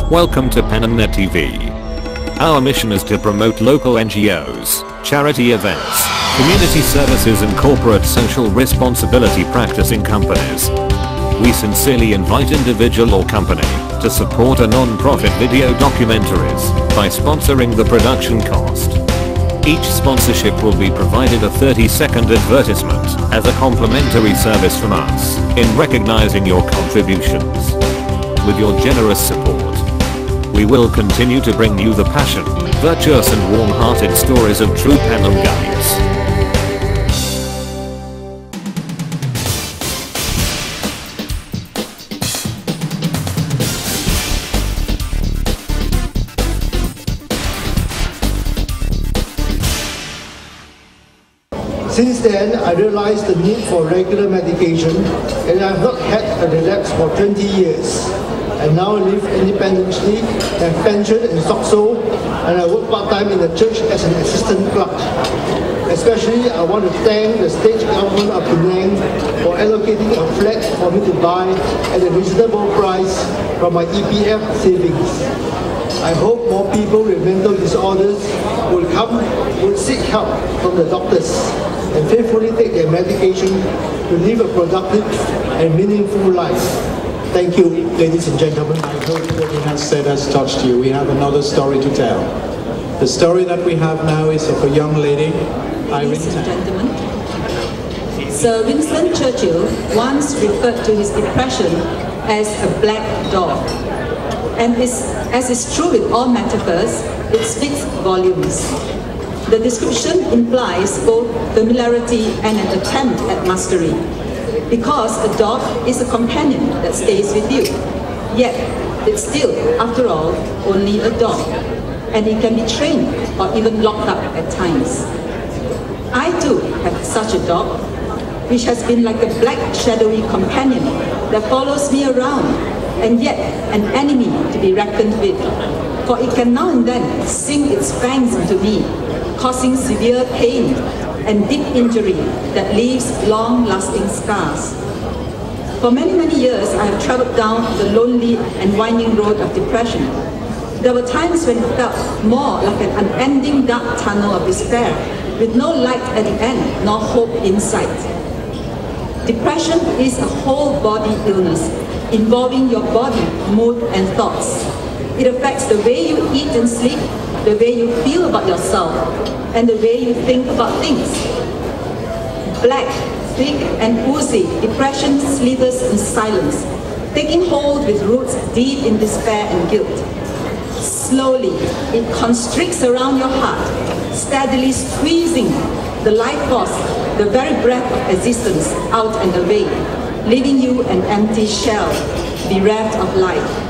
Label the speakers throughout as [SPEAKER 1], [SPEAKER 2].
[SPEAKER 1] Welcome to PenandNet TV. Our mission is to promote local NGOs, charity events, community services and corporate social responsibility practicing companies. We sincerely invite individual or company to support a non-profit video documentaries by sponsoring the production cost. Each sponsorship will be provided a 30-second advertisement as a complimentary service from us in recognizing your contributions. With your generous support, we will continue to bring you the passion, virtuous and warm-hearted stories of true Penang guides.
[SPEAKER 2] Since then, I realized the need for regular medication, and I have not had a relapse for 20 years. I now live independently, have pension in Stockso, and I work part-time in the church as an assistant clerk. Especially, I want to thank the state government of Penang for allocating a flat for me to buy at a reasonable price from my EPF savings. I hope more people with mental disorders will seek help from the doctors and faithfully take their medication to live a productive and meaningful life. Thank you, ladies and gentlemen.
[SPEAKER 3] I hope what he has said has touched you. We have another story to tell. The story that we have now is of a young lady.
[SPEAKER 4] Ladies and gentlemen, Sir Winston Churchill once referred to his depression as a black dog. And as is true with all metaphors, it speaks volumes. The description implies both familiarity and an attempt at mastery, because a dog is a companion that stays with you. Yet, it's still, after all, only a dog, and it can be trained or even locked up at times. I too have such a dog, which has been like a black shadowy companion that follows me around, and yet an enemy to be reckoned with, for it can now and then sink its fangs into me, causing severe pain and deep injury that leaves long-lasting scars. For many, many years, I have traveled down the lonely and winding road of depression. There were times when it felt more like an unending dark tunnel of despair, with no light at the end, nor hope in sight. Depression is a whole-body illness, involving your body, mood, and thoughts. It affects the way you eat and sleep, the way you feel about yourself, and the way you think about things. Black, thick, and oozy, depression slithers in silence, taking hold with roots deep in despair and guilt. Slowly, it constricts around your heart, steadily squeezing the life force, the very breath of existence, out and away, leaving you an empty shell, bereft of life.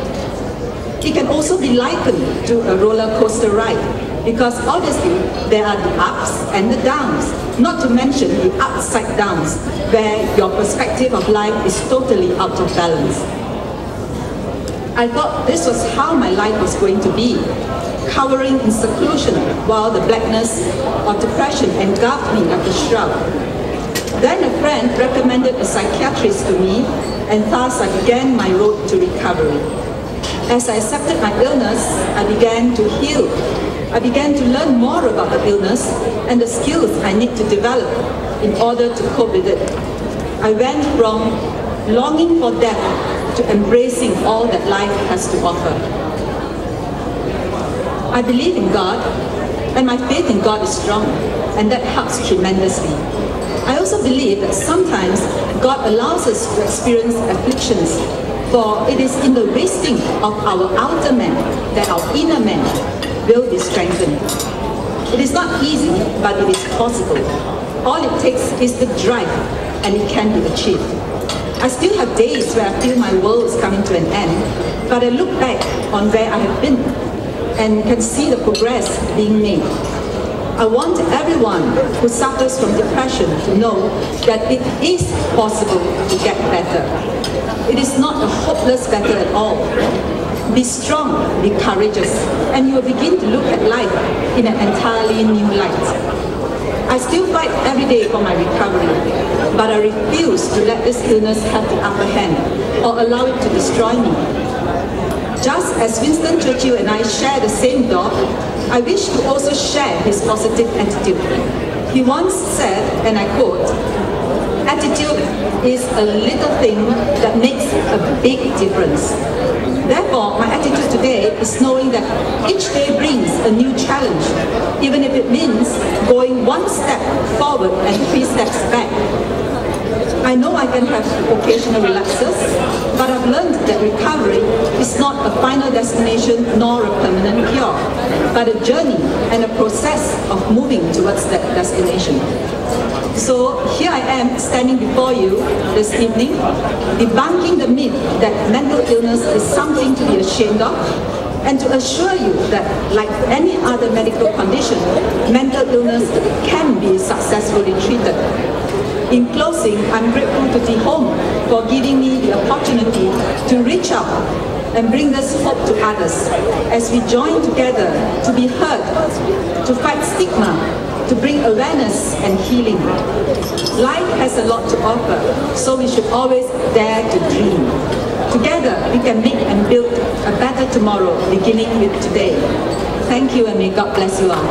[SPEAKER 4] It can also be likened to a roller coaster ride, because obviously there are the ups and the downs, not to mention the upside downs, where your perspective of life is totally out of balance. I thought this was how my life was going to be, cowering in seclusion while the blackness of depression engulfed me like a shroud. Then a friend recommended a psychiatrist to me, and thus I began my road to recovery. As I accepted my illness, I began to heal. I began to learn more about the illness and the skills I need to develop in order to cope with it. I went from longing for death to embracing all that life has to offer. I believe in God, and my faith in God is strong, and that helps tremendously. I also believe that sometimes God allows us to experience afflictions, for it is in the wasting of our outer man that our inner man will be strengthened. It is not easy, but it is possible. All it takes is the drive, and it can be achieved. I still have days where I feel my world is coming to an end, but I look back on where I have been and can see the progress being made. I want everyone who suffers from depression to know that it is possible to get better. It is not a hopeless battle at all. Be strong, be courageous, and you will begin to look at life in an entirely new light. I still fight every day for my recovery, but I refuse to let this illness have the upper hand or allow it to destroy me. Just as Winston Churchill and I share the same dog, I wish to also share his positive attitude. He once said, and I quote, "Attitude is a little thing that makes a big difference." Therefore, my attitude today is knowing that each day brings a new challenge, even if it means going one step forward and 3 steps back. I know I can have occasional relapses, but I've learned that recovery is not a final destination nor a permanent cure, but a journey and a process of moving towards that destination. So here I am standing before you this evening, debunking the myth that mental illness is something to be ashamed of, and to assure you that, like any other medical condition, mental illness can be successfully treated. In closing, I'm grateful to the Home for giving me the opportunity to reach out and bring this hope to others as we join together to be heard, to fight stigma, to bring awareness and healing. Life has a lot to offer, so we should always dare to dream. Together, we can make and build a better tomorrow, beginning with today. Thank you, and may God bless you all.